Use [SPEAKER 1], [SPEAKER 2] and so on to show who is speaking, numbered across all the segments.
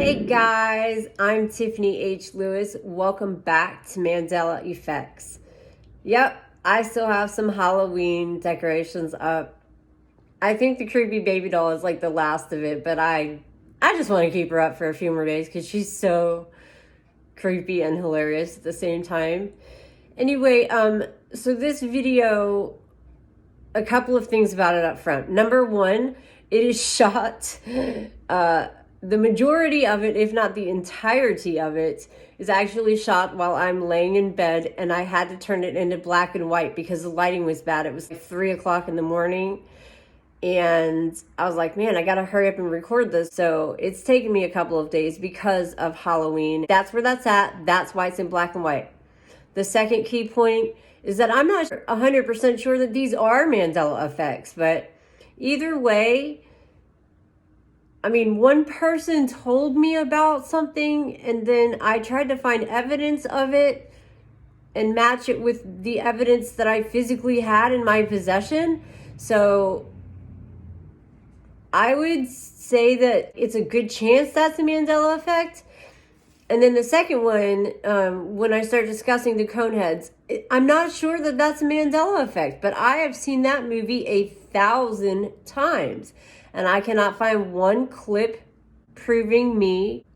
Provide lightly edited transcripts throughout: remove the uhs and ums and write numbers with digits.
[SPEAKER 1] Hey guys, I'm Tiffany H. Lewis. Welcome back to Mandela Effects. Yep, I still have some Halloween decorations up. I think the creepy baby doll is like the last of it, but I just want to keep her up for a few more days because she's so creepy and hilarious at the same time. Anyway, so this video, a couple of things about it up front. Number one, it is shot, the majority of it, if not the entirety of it, is actually shot while I'm laying in bed, and I had to turn it into black and white because the lighting was bad. It was like 3 o'clock in the morning, and I was like, man, I gotta hurry up and record this. So it's taken me a couple of days because of Halloween. That's where that's at. That's why it's in black and white. The second key point is that I'm not 100% sure that these are Mandela effects, but either way, I mean, one person told me about something and then I tried to find evidence of it and match it with the evidence that I physically had in my possession. So I would say that it's a good chance that's the Mandela effect. And then the second one, when I start discussing the Coneheads, I'm not sure that that's a Mandela effect, but I have seen that movie 1,000 times. And I cannot find one clip proving me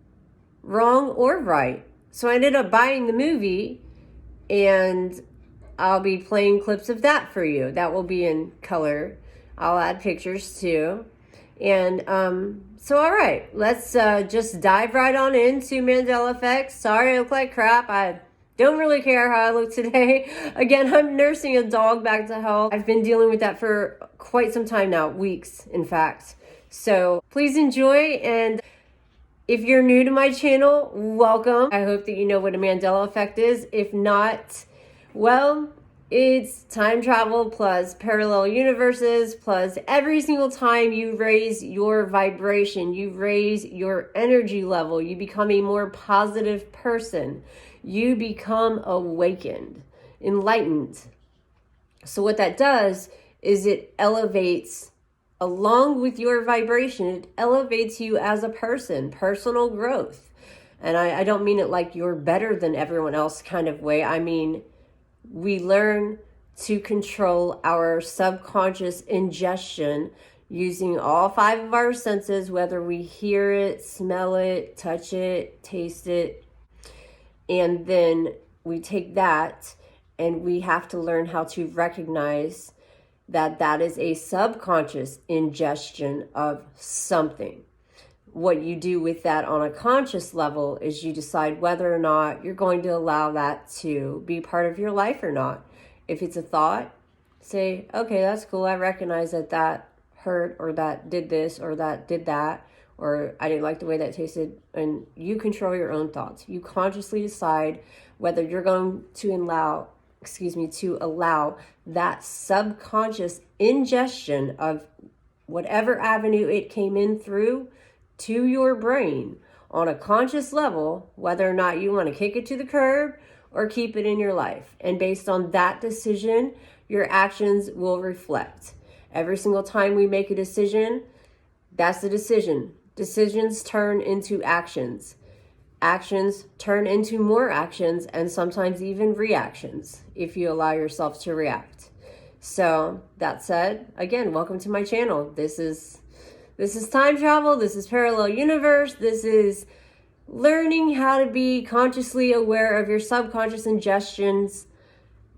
[SPEAKER 1] wrong or right. So I ended up buying the movie, and I'll be playing clips of that for you. That will be in color. I'll add pictures too. And so all right, let's just dive right on into Mandela Effects. Sorry I look like crap. I don't really care how I look today. Again, I'm nursing a dog back to health. I've been dealing with that for quite some time now, weeks in fact. So please enjoy, and if you're new to my channel, welcome. I hope that you know what a Mandela effect is. If not, well, it's time travel plus parallel universes plus every single time you raise your vibration, you raise your energy level, you become a more positive person. You become awakened, enlightened. So what that does is it elevates, along with your vibration, it elevates you as a person, personal growth. And I don't mean it like you're better than everyone else kind of way. I mean, we learn to control our subconscious ingestion using all 5 of our senses, whether we hear it, smell it, touch it, taste it. And then we take that and we have to learn how to recognize that that is a subconscious ingestion of something. What you do with that on a conscious level is you decide whether or not you're going to allow that to be part of your life or not. If it's a thought, say, okay, that's cool. I recognize that that hurt, or that did this, or that did that, or I didn't like the way that tasted. And you control your own thoughts. You consciously decide whether you're going to allow that subconscious ingestion of whatever avenue it came in through to your brain on a conscious level, whether or not you want to kick it to the curb or keep it in your life. And based on that decision, your actions will reflect. Every single time we make a decision, that's the decision. Decisions turn into actions. Actions turn into more actions, and sometimes even reactions if you allow yourself to react. So that said, again, welcome to my channel. This is time travel. This is parallel universe. This is learning how to be consciously aware of your subconscious ingestions,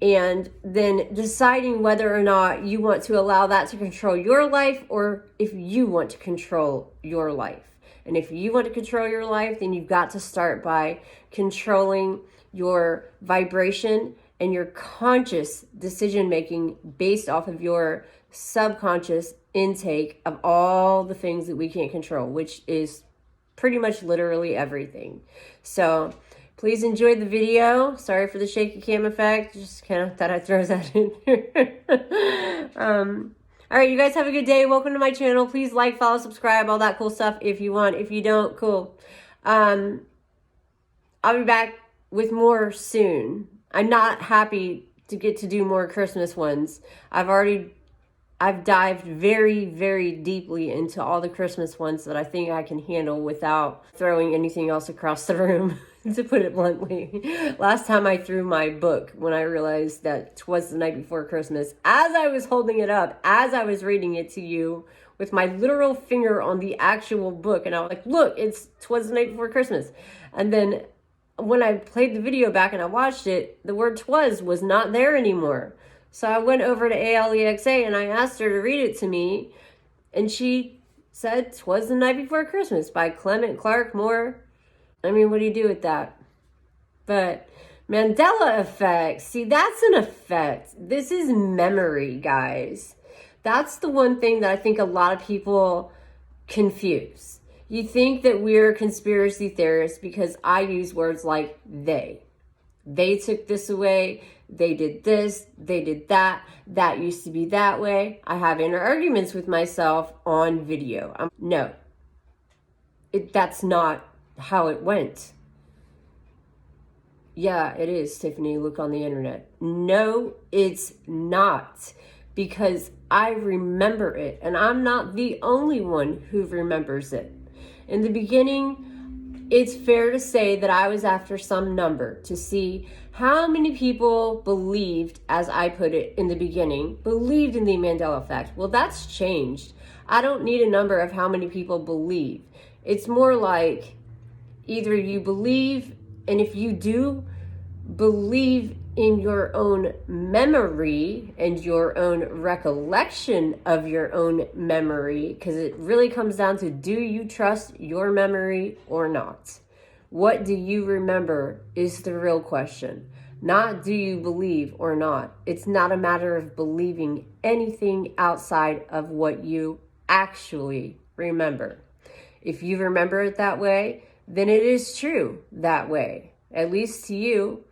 [SPEAKER 1] and then deciding whether or not you want to allow that to control your life, or if you want to control your life. And if you want to control your life, then you've got to start by controlling your vibration and your conscious decision making based off of your subconscious intake of all the things that we can't control, which is pretty much literally everything. So please enjoy the video. Sorry for the shaky cam effect. Just kind of thought I'd throw that in here. All right, you guys have a good day. Welcome to my channel. Please like, follow, subscribe, all that cool stuff if you want. If you don't, cool. I'll be back with more soon. I'm not happy to get to do more Christmas ones. I've already I've dived very, very deeply into all the Christmas ones that I think I can handle without throwing anything else across the room, to put it bluntly. Last time I threw my book when I realized that 'twas the night before Christmas, as I was holding it up, as I was reading it to you with my literal finger on the actual book. And I was like, look, 'twas the night before Christmas. And then when I played the video back and I watched it, the word 'twas was not there anymore. So I went over to ALEXA and I asked her to read it to me. And she said, "'Twas the Night Before Christmas" by Clement Clark Moore. I mean, what do you do with that? But Mandela Effect, see, that's an effect. This is memory, guys. That's the one thing that I think a lot of people confuse. You think that we're conspiracy theorists because I use words like they. They took this away. They did this. They did that. That used to be that way. I have inner arguments with myself on video. No, that's not how it went. Yeah, it is, Tiffany. Look on the internet. No, it's not. Because I remember it. And I'm not the only one who remembers it. In the beginning, it's fair to say that I was after some number to see how many people believed, as I put it in the beginning, believed in the Mandela Effect. Well, that's changed. I don't need a number of how many people believe. It's more like either you believe, and if you do believe in your own memory and your own recollection of your own memory, because it really comes down to, do you trust your memory or not? What do you remember is the real question. Not do you believe or not. It's not a matter of believing anything outside of what you actually remember. If you remember it that way, then it is true that way, at least to you.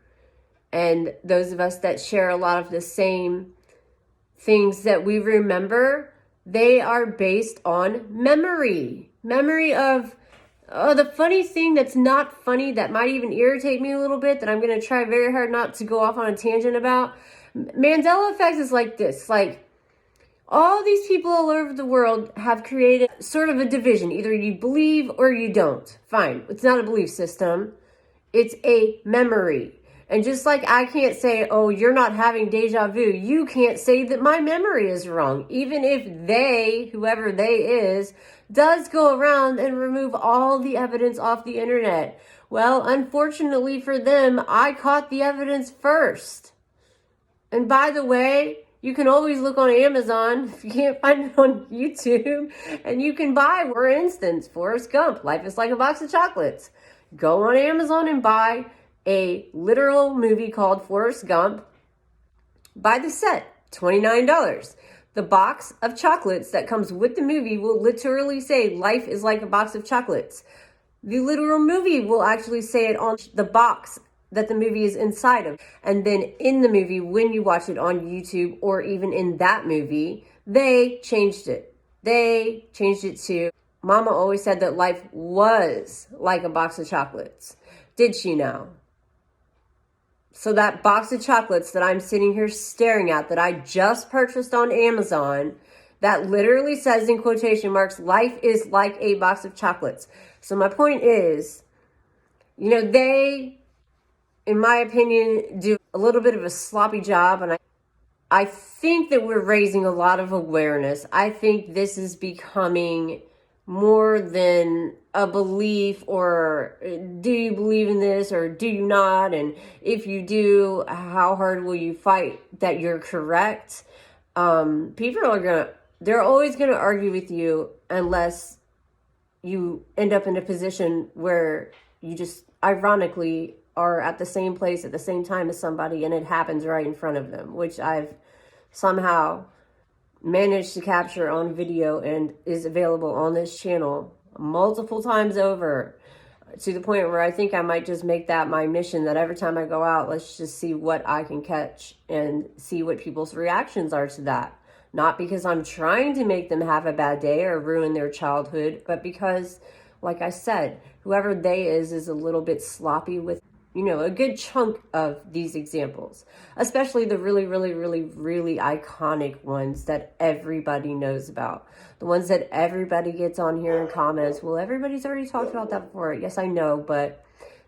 [SPEAKER 1] And those of us that share a lot of the same things that we remember, they are based on memory. Memory of, the funny thing that's not funny, that might even irritate me a little bit, that I'm going to try very hard not to go off on a tangent about. Mandela Effect is like this. Like, all these people all over the world have created sort of a division. Either you believe or you don't. Fine. It's not a belief system. It's a memory. And just like I can't say, oh, you're not having deja vu, you can't say that my memory is wrong. Even if they, whoever they is, does go around and remove all the evidence off the internet. Well, unfortunately for them, I caught the evidence first. And by the way, you can always look on Amazon if you can't find it on YouTube. And you can buy, for instance, Forrest Gump, Life is Like a Box of Chocolates. Go on Amazon and buy a literal movie called Forrest Gump. Buy the set, $29. The box of chocolates that comes with the movie will literally say, life is like a box of chocolates. The literal movie will actually say it on the box that the movie is inside of. And then in the movie, when you watch it on YouTube or even in that movie, they changed it. They changed it to, Mama always said that life was like a box of chocolates. Did she now? So that box of chocolates that I'm sitting here staring at, that I just purchased on Amazon, that literally says in quotation marks, life is like a box of chocolates. So my point is, they, in my opinion, do a little bit of a sloppy job. And I think that we're raising a lot of awareness. I think this is becoming more than a belief, or do you believe in this or do you not? And if you do, how hard will you fight that you're correct? People they're always going to argue with you unless you end up in a position where you just ironically are at the same place at the same time as somebody and it happens right in front of them, which I've somehow managed to capture on video and is available on this channel multiple times over, to the point where I think I might just make that my mission, that every time I go out, let's just see what I can catch and see what people's reactions are to that. Not because I'm trying to make them have a bad day or ruin their childhood, but because, like I said, whoever they is a little bit sloppy with a good chunk of these examples, especially the really, really, really, really iconic ones that everybody knows about. The ones that everybody gets on here and comments, well, everybody's already talked about that before. Yes, I know, but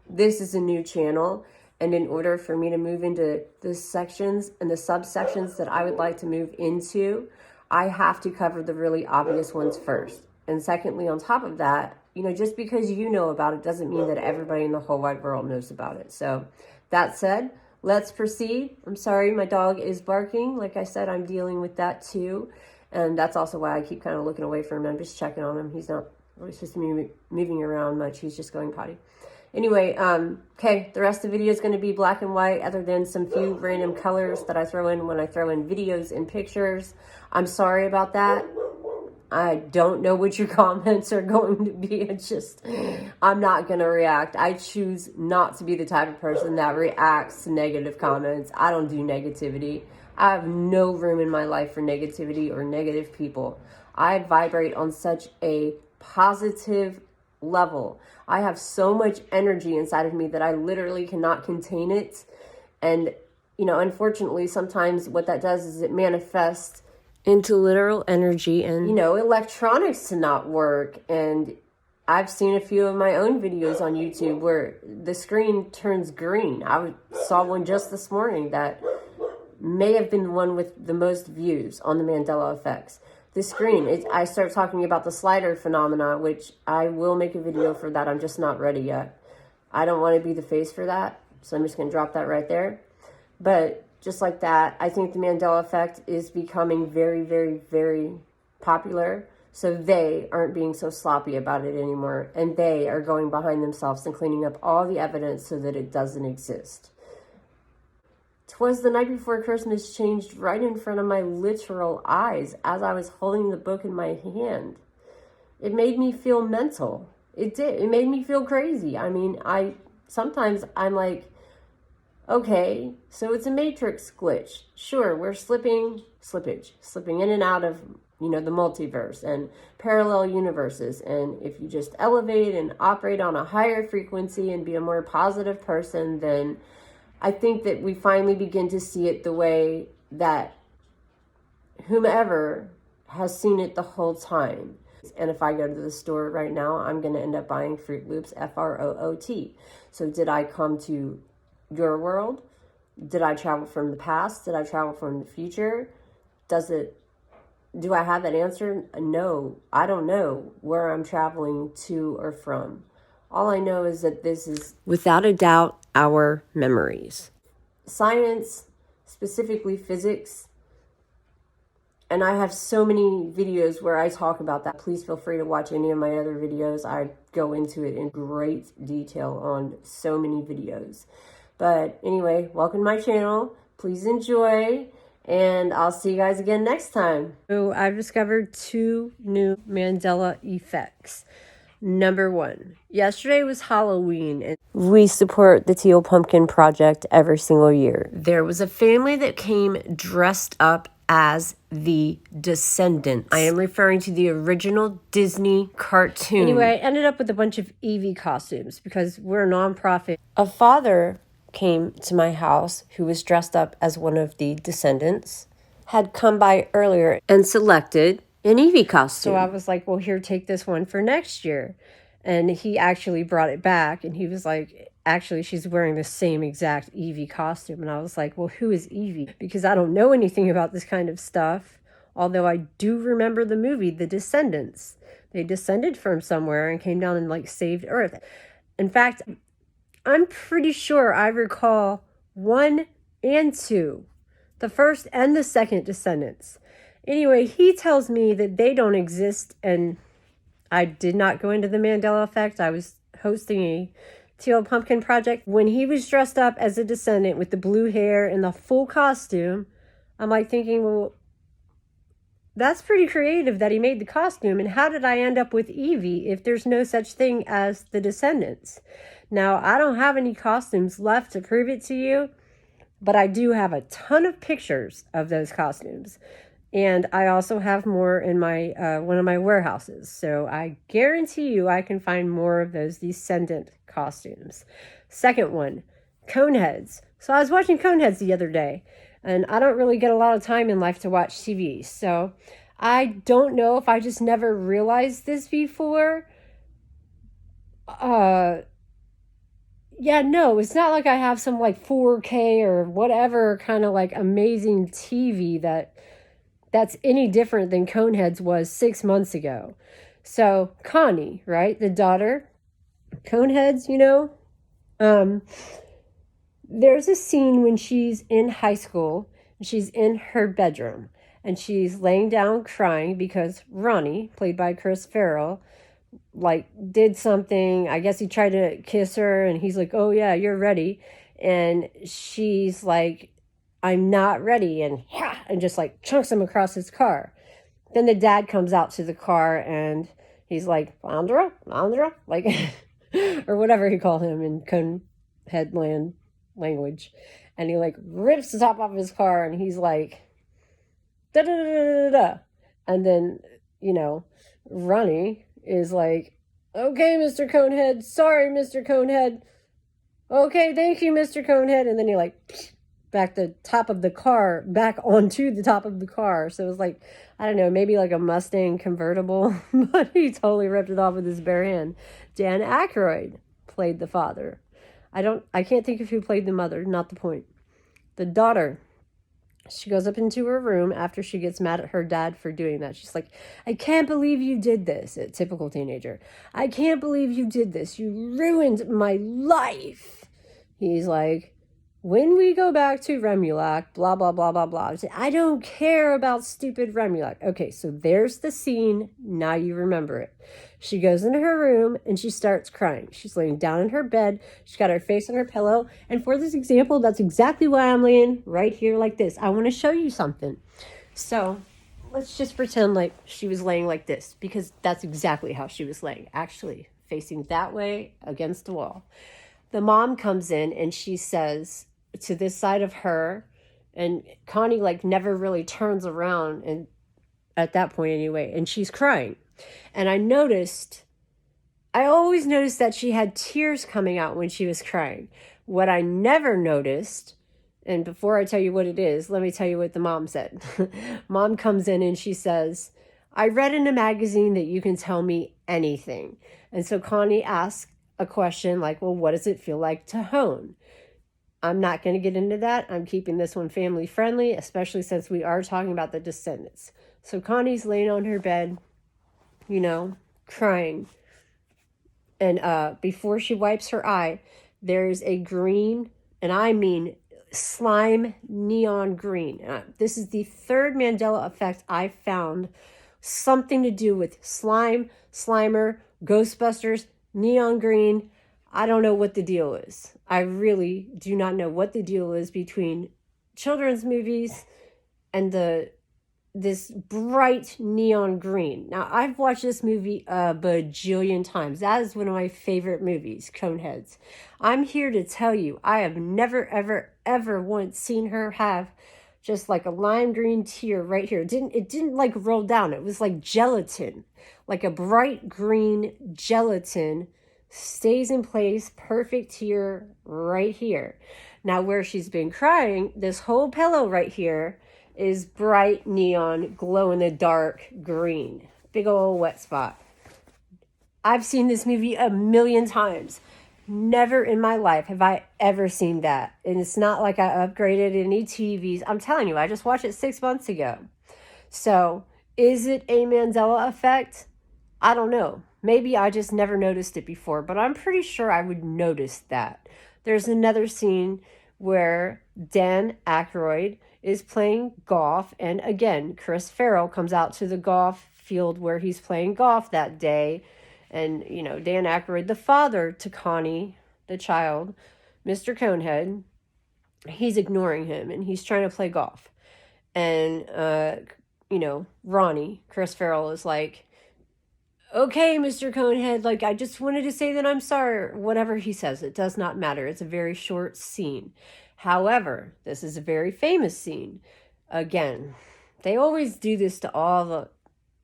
[SPEAKER 1] this is a new channel. And in order for me to move into the sections and the subsections that I would like to move into, I have to cover the really obvious ones first. And secondly, on top of that, just because you know about it doesn't mean that everybody in the whole wide world knows about it. So that said, let's proceed. I'm sorry, my dog is barking. Like I said, I'm dealing with that too. And that's also why I keep kind of looking away from him. I'm just checking on him. He's not really supposed to be moving around much. He's just going potty. Anyway, okay, the rest of the video is going to be black and white other than some few random colors that I throw in when I throw in videos and pictures. I'm sorry about that. I don't know what your comments are going to be. It's just, I'm not going to react. I choose not to be the type of person that reacts to negative comments. I don't do negativity. I have no room in my life for negativity or negative people. I vibrate on such a positive level. I have so much energy inside of me that I literally cannot contain it. And, unfortunately, sometimes what that does is it manifests into literal energy and, electronics to not work. And I've seen a few of my own videos on YouTube where the screen turns green. I saw one just this morning that may have been the one with the most views on the Mandela Effects. The screen, I start talking about the slider phenomena, which I will make a video for that. I'm just not ready yet. I don't want to be the face for that, so I'm just going to drop that right there. But just like that, I think the Mandela Effect is becoming very, very, very popular. So they aren't being so sloppy about it anymore. And they are going behind themselves and cleaning up all the evidence so that it doesn't exist. 'Twas the night before Christmas changed right in front of my literal eyes as I was holding the book in my hand. It made me feel mental. It did. It made me feel crazy. I mean, sometimes I'm like, okay, so it's a matrix glitch. Sure, we're slipping in and out of, the multiverse and parallel universes. And if you just elevate and operate on a higher frequency and be a more positive person, then I think that we finally begin to see it the way that whomever has seen it the whole time. And if I go to the store right now, I'm going to end up buying Fruit Loops, F-R-O-O-T. So did I come to your world? Did I travel from the past? Did I travel from the future? Do I have that answer? No, I don't know where I'm traveling to or from. All I know is that this is, without a doubt, our memories. Science, specifically physics, and I have so many videos where I talk about that. Please feel free to watch any of my other videos. I go into it in great detail on so many videos. But anyway, welcome to my channel. Please enjoy, and I'll see you guys again next time. So I've discovered 2 new Mandela effects. Number 1, yesterday was Halloween, and we support the Teal Pumpkin Project every single year. There was a family that came dressed up as the Descendants. I am referring to the original Disney cartoon. Anyway, I ended up with a bunch of Eevee costumes because we're a nonprofit. A father came to my house who was dressed up as one of the Descendants, had come by earlier and selected an Eevee costume. So I was like, well, here, take this one for next year. And he actually brought it back, and he was like, actually, she's wearing the same exact Eevee costume. And I was like, well, who is Eevee? Because I don't know anything about this kind of stuff. Although I do remember the movie, The Descendants. They descended from somewhere and came down and saved Earth. In fact, I'm pretty sure I recall 1 and 2, the first and the second Descendants. Anyway, he tells me that they don't exist, and I did not go into the Mandela Effect. I was hosting a Teal Pumpkin Project. When he was dressed up as a Descendant with the blue hair and the full costume, I'm thinking, well, that's pretty creative that he made the costume. And how did I end up with Eevee if there's no such thing as the Descendants? Now, I don't have any costumes left to prove it to you, but I do have a ton of pictures of those costumes. And I also have more in my one of my warehouses. So I guarantee you I can find more of those Descendant costumes. Second one, Coneheads. So I was watching Coneheads the other day, and I don't really get a lot of time in life to watch TV. So I don't know if I just never realized this before. Yeah, no, it's not like I have some like 4K or whatever kind of like amazing TV that's any different than Coneheads was 6 months ago. So Connie, right, the daughter, Coneheads, um, there's a scene when she's in high school and she's in her bedroom and she's laying down crying because Ronnie, played by Chris Farrell, like did something. I guess he tried to kiss her and he's like, oh yeah, you're ready. And she's like, I'm not ready. And just like chunks him across his car. Then the dad comes out to the car and he's like, Landra, like, or whatever he called him in Coneheadland language. And he like rips the top off his car and he's like, da da da da da da. And then, Ronnie is like, okay, Mr. Conehead, sorry, Mr. Conehead. Okay, thank you, Mr. Conehead. And then he like back the top of the car back onto the top of the car. So it was like, I don't know, maybe like a Mustang convertible, but he totally ripped it off with his bare hand. Dan Aykroyd played the father. I can't think of who played the mother, not the point. The daughter, she goes up into her room after she gets mad at her dad for doing that. She's like, I can't believe you did this. A typical teenager. I can't believe you did this. You ruined my life. He's like, when we go back to Remulac, blah, blah, blah, blah, blah. I don't care about stupid Remulac. Okay, so there's the scene. Now you remember it. She goes into her room and she starts crying. She's laying down in her bed. She's got her face on her pillow. And for this example, that's exactly why I'm laying right here like this. I want to show you something. So let's just pretend like she was laying like this, because that's exactly how she was laying, actually facing that way against the wall. The mom comes in and she says to this side of her, and Connie like never really turns around, and at that point anyway, and she's crying. And I always noticed that she had tears coming out when she was crying. What I never noticed, and before I tell you what it is, let me tell you what the mom said. Mom comes in and she says, I read in a magazine that you can tell me anything. And so Connie asks a question like, well, what does it feel like to hone? I'm not going to get into that. I'm keeping this one family friendly, especially since we are talking about the descendants. So Connie's laying on her bed, crying. And before she wipes her eye, there's a green, and I mean slime neon green. This is the third Mandela effect I found something to do with slime, Slimer, Ghostbusters, neon green. I don't know what the deal is. I really do not know what the deal is between children's movies and this bright neon green. Now, I've watched this movie a bajillion times. That is one of my favorite movies, Coneheads. I'm here to tell you, I have never, ever, ever once seen her have just like a lime green tear right here. It didn't like roll down. It was like gelatin, like a bright green gelatin stays in place, perfect tear right here. Now where she's been crying, this whole pillow right here is bright neon, glow in the dark green. Big old wet spot. I've seen this movie a million times. Never in my life have I ever seen that. And it's not like I upgraded any TVs. I'm telling you, I just watched it 6 months ago. So is it a Mandela effect? I don't know. Maybe I just never noticed it before, but I'm pretty sure I would notice that. There's another scene where Dan Aykroyd is playing golf, and again, Chris Farrell comes out to the golf field where he's playing golf that day, and Dan Aykroyd, the father to Connie, the child, Mr. Conehead, he's ignoring him and he's trying to play golf. And Ronnie, Chris Farrell, is like, okay, Mr. Conehead, like, I just wanted to say that I'm sorry. Whatever he says, it does not matter. It's a very short scene. However, this is a very famous scene. Again, they always do this to all the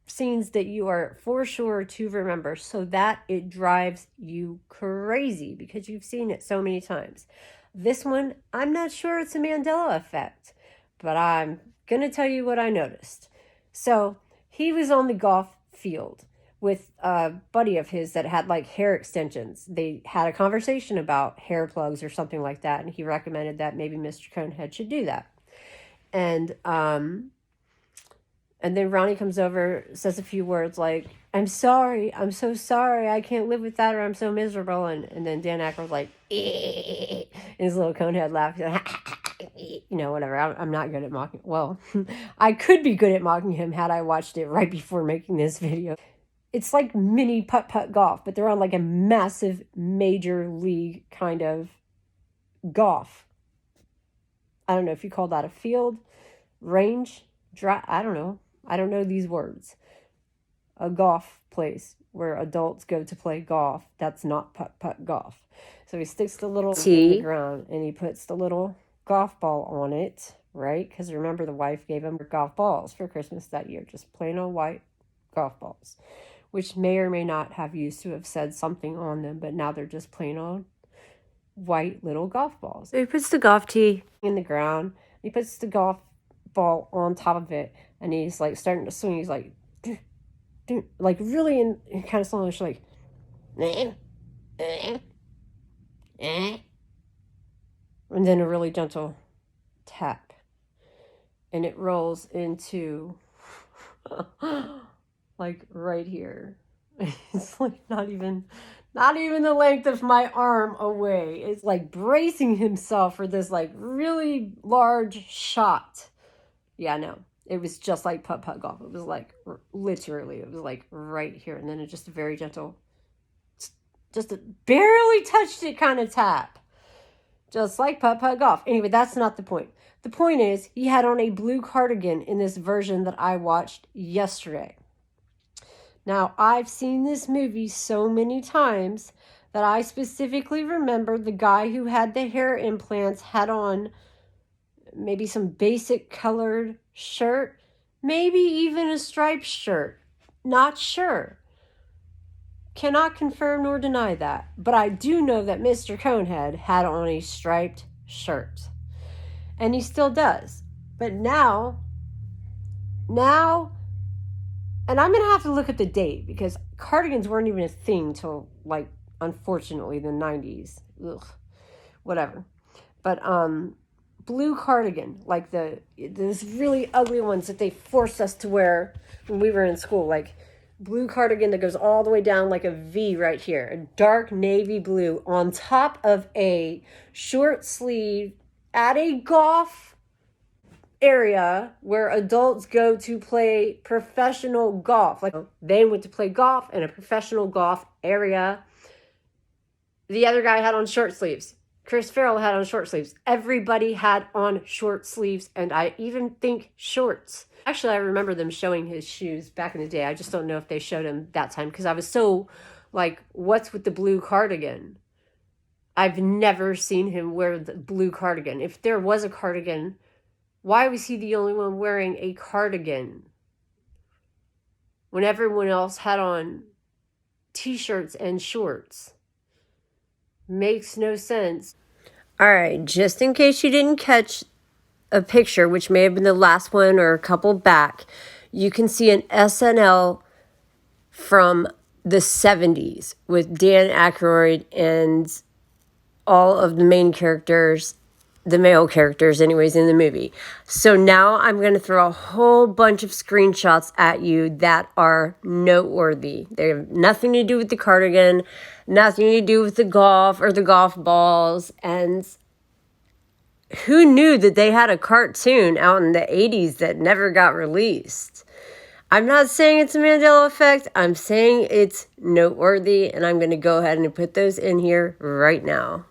[SPEAKER 1] scenes that you are for sure to remember, so that it drives you crazy because you've seen it so many times. This one, I'm not sure it's a Mandela effect, but I'm going to tell you what I noticed. So he was on the golf field with a buddy of his that had like hair extensions. They had a conversation about hair plugs or something like that, and he recommended that maybe Mr. Conehead should do that. And then Ronnie comes over, says a few words like, I'm sorry, I'm so sorry, I can't live with that, or I'm so miserable. And then Dan Aykroyd's like, and his little conehead laugh, whatever. I'm not good at mocking. Well, I could be good at mocking him had I watched it right before making this video. It's like mini putt-putt golf, but they're on like a massive major league kind of golf. I don't know if you call that a field, range, I don't know. I don't know these words. A golf place where adults go to play golf. That's not putt-putt golf. So he sticks the little tee in the ground and he puts the little golf ball on it, right? Because remember, the wife gave him golf balls for Christmas that year, just plain old white golf balls, which may or may not have used to have said something on them, but now they're just plain old white little golf balls. So he puts the golf tee in the ground. He puts the golf ball on top of it, and he's like starting to swing. He's like, like really in kind of slowish, like, and then a really gentle tap, and it rolls into like right here. It's like not even the length of my arm away. It's like bracing himself for this like really large shot. Yeah, no, it was just like putt-putt golf. It was like literally, it was like right here, and then it just a very gentle, just a barely touched it kind of tap, just like putt-putt golf. Anyway, that's not the point. The point is he had on a blue cardigan in this version that I watched yesterday. Now, I've seen this movie so many times that I specifically remember the guy who had the hair implants had on maybe some basic colored shirt, maybe even a striped shirt. Not sure. Cannot confirm nor deny that. But I do know that Mr. Conehead had on a striped shirt. And he still does. But now, and I'm going to have to look at the date because cardigans weren't even a thing till, like, unfortunately, the 90s. Ugh, whatever. But, blue cardigan, like those really ugly ones that they forced us to wear when we were in school, like blue cardigan that goes all the way down like a V right here, a dark navy blue on top of a short sleeve at a golf area where adults go to play professional golf. Like they went to play golf in a professional golf area. The other guy had on short sleeves. Chris Farrell had on short sleeves. Everybody had on short sleeves, and I even think shorts. Actually, I remember them showing his shoes back in the day. I just don't know if they showed him that time because I was so like, what's with the blue cardigan? I've never seen him wear the blue cardigan. If there was a cardigan, why was he the only one wearing a cardigan when everyone else had on t-shirts and shorts? Makes no sense. All right, just in case you didn't catch a picture, which may have been the last one or a couple back, you can see an SNL from the 70s with Dan Aykroyd and all of the main characters, the male characters anyways, in the movie. So now I'm going to throw a whole bunch of screenshots at you that are noteworthy. They have nothing to do with the cardigan, nothing to do with the golf or the golf balls. And who knew that they had a cartoon out in the 80s that never got released? I'm not saying it's a Mandela effect. I'm saying it's noteworthy, and I'm going to go ahead and put those in here right now.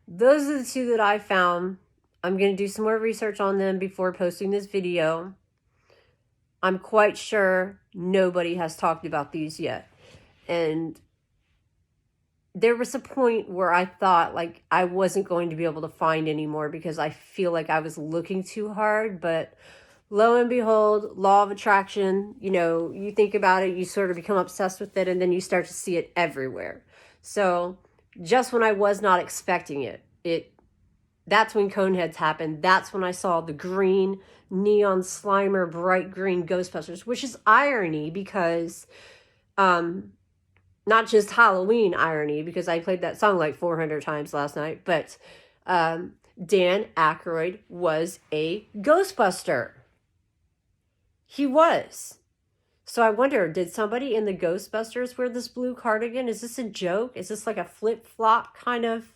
[SPEAKER 1] Those are the two that I found. I'm going to do some more research on them before posting this video. I'm quite sure nobody has talked about these yet. And there was a point where I thought like I wasn't going to be able to find any more because I feel like I was looking too hard. But lo and behold, law of attraction, you think about it, you sort of become obsessed with it, and then you start to see it everywhere. So just when I was not expecting it, it that's when Coneheads happened. That's when I saw the green neon Slimer bright green Ghostbusters, which is irony because not just Halloween irony, because I played that song like 400 times last night, but Dan Aykroyd was a Ghostbuster. He was. So I wonder, did somebody in the Ghostbusters wear this blue cardigan? Is this a joke? Is this like a flip-flop kind of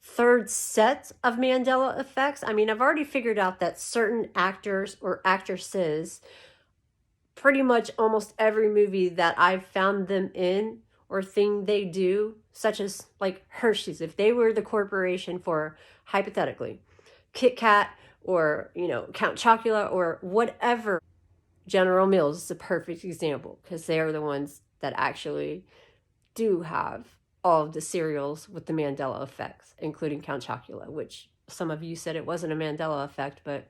[SPEAKER 1] third set of Mandela effects? I mean, I've already figured out that certain actors or actresses, pretty much almost every movie that I've found them in or thing they do, such as like Hershey's, if they were the corporation for, hypothetically, Kit Kat or, you know, Count Chocula or whatever, General Mills is a perfect example because they are the ones that actually do have all of the cereals with the Mandela effects, including Count Chocula, which some of you said it wasn't a Mandela effect, but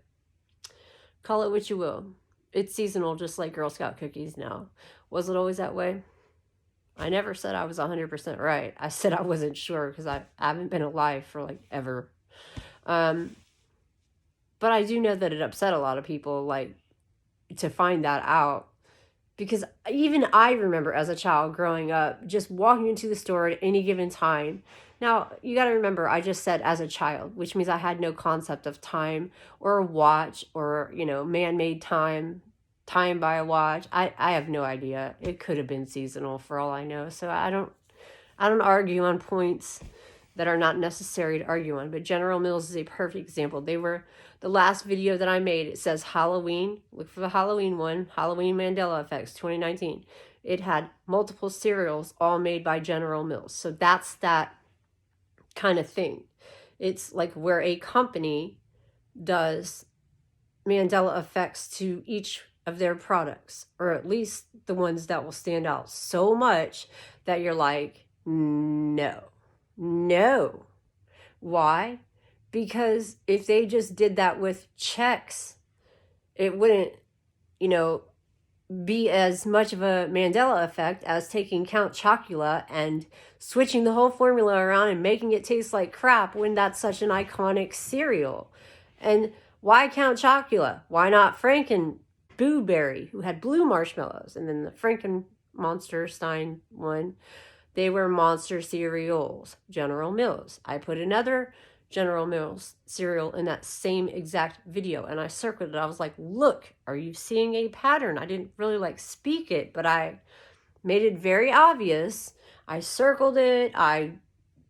[SPEAKER 1] call it what you will. It's seasonal, just like Girl Scout cookies now. Was it always that way? I never said I was 100% right. I said I wasn't sure because I haven't been alive for like ever. But I do know that it upset a lot of people, like, to find that out, because even I remember as a child growing up just walking into the store at any given time. Now you got to remember, I just said as a child, which means I had no concept of time or a watch or, you know, man-made time by a watch. I have no idea. It could have been seasonal for all I know. So I don't argue on points that are not necessary to argue on, but General Mills is a perfect example. They were the last video that I made. It says Halloween. Look for the Halloween one, Halloween Mandela Effects 2019. It had multiple cereals all made by General Mills. So that's that kind of thing. It's like where a company does Mandela effects to each of their products, or at least the ones that will stand out so much that you're like, no. Why? Because if they just did that with checks, it wouldn't, you know, be as much of a Mandela effect as taking Count Chocula and switching the whole formula around and making it taste like crap when that's such an iconic cereal. And why Count Chocula? Why not Franken Blueberry, who had blue marshmallows? And then the Franken Monsterstein one, they were monster cereals, General Mills. I put another General Mills cereal in that same exact video and I circled it. I was like, look, are you seeing a pattern? I didn't really like speak it, but I made it very obvious. I circled it. I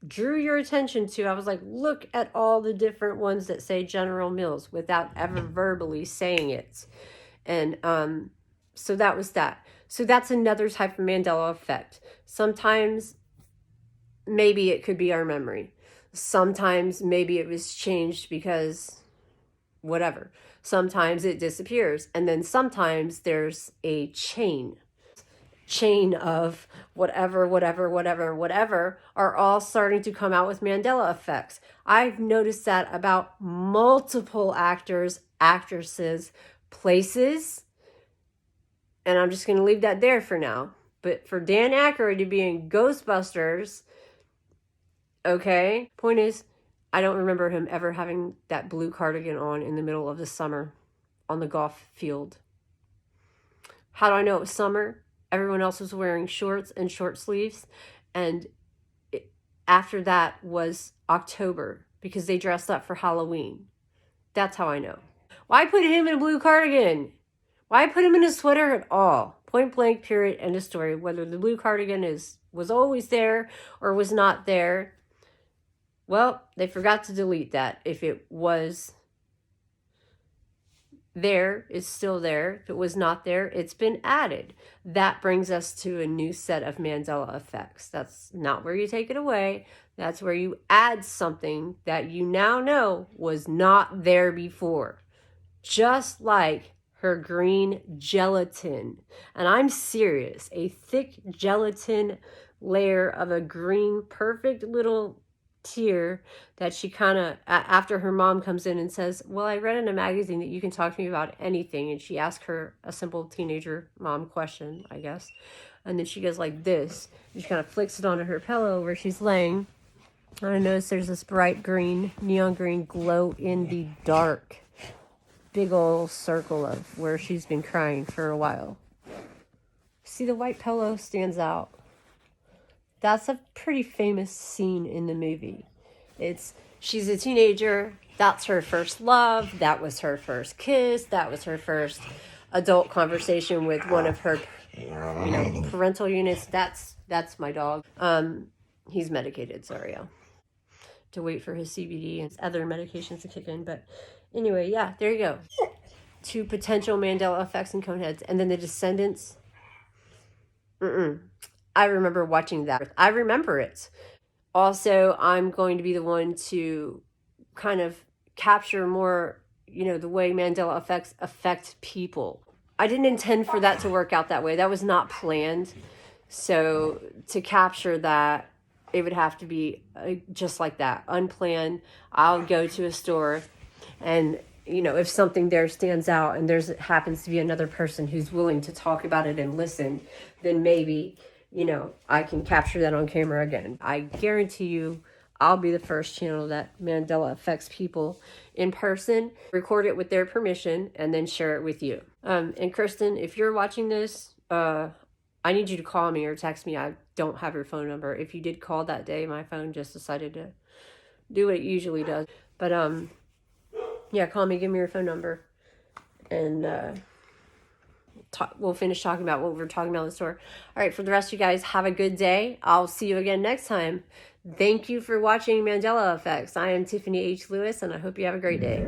[SPEAKER 1] drew your attention to, I was like, look at all the different ones that say General Mills without ever verbally saying it. And so that was that. So that's another type of Mandela effect. Sometimes maybe it could be our memory. Sometimes maybe it was changed because whatever. Sometimes it disappears. And then sometimes there's a chain of whatever are all starting to come out with Mandela effects. I've noticed that about multiple actors, actresses, places, and I'm just going to leave that there for now. But for Dan Aykroyd to be in Ghostbusters, okay, point is, I don't remember him ever having that blue cardigan on in the middle of the summer on the golf field. How do I know it was summer? Everyone else was wearing shorts and short sleeves. And after that was October because they dressed up for Halloween. That's how I know. Why put him in a blue cardigan? Why put him in a sweater at all? Point blank, period, end of story. Whether the blue cardigan was always there or was not there. Well, they forgot to delete that. If it was there, it's still there. If it was not there, it's been added. That brings us to a new set of Mandela effects. That's not where you take it away. That's where you add something that you now know was not there before. Just like her green gelatin. And I'm serious. A thick gelatin layer of a green, perfect little tear that she kind of, after her mom comes in and says, well, I read in a magazine that you can talk to me about anything. And she asked her a simple teenager mom question, I guess. And then she goes like this. And she kind of flicks it onto her pillow where she's laying. I noticed there's this bright green, neon green glow in the dark. Big old circle of where she's been crying for a while. See, the white pillow stands out. That's a pretty famous scene in the movie. She's a teenager. That's her first love. That was her first kiss. That was her first adult conversation with one of her, parental units. That's my dog. He's medicated, sorry, to wait for his CBD and other medications to kick in. But anyway, yeah, there you go. 2 potential Mandela effects and coneheads. And then the descendants. I remember watching that. I remember it. Also, I'm going to be the one to kind of capture more, the way Mandela effects affect people. I didn't intend for that to work out that way. That was not planned. So to capture that, it would have to be just like that, unplanned. I'll go to a store and, if something there stands out and happens to be another person who's willing to talk about it and listen, then maybe, I can capture that on camera again. I guarantee you I'll be the first channel that Mandela affects people in person, record it with their permission, and then share it with you. And Kristen, if you're watching this, I need you to call me or text me. I don't have your phone number. If you did call that day, my phone just decided to do what it usually does. But yeah, call me, give me your phone number, and we'll finish talking about what we're talking about in the store. All right, for the rest of you guys, have a good day. I'll see you again next time. Thank you for watching Mandela Effects. I am Tiffany H. Lewis, and I hope you have a great day.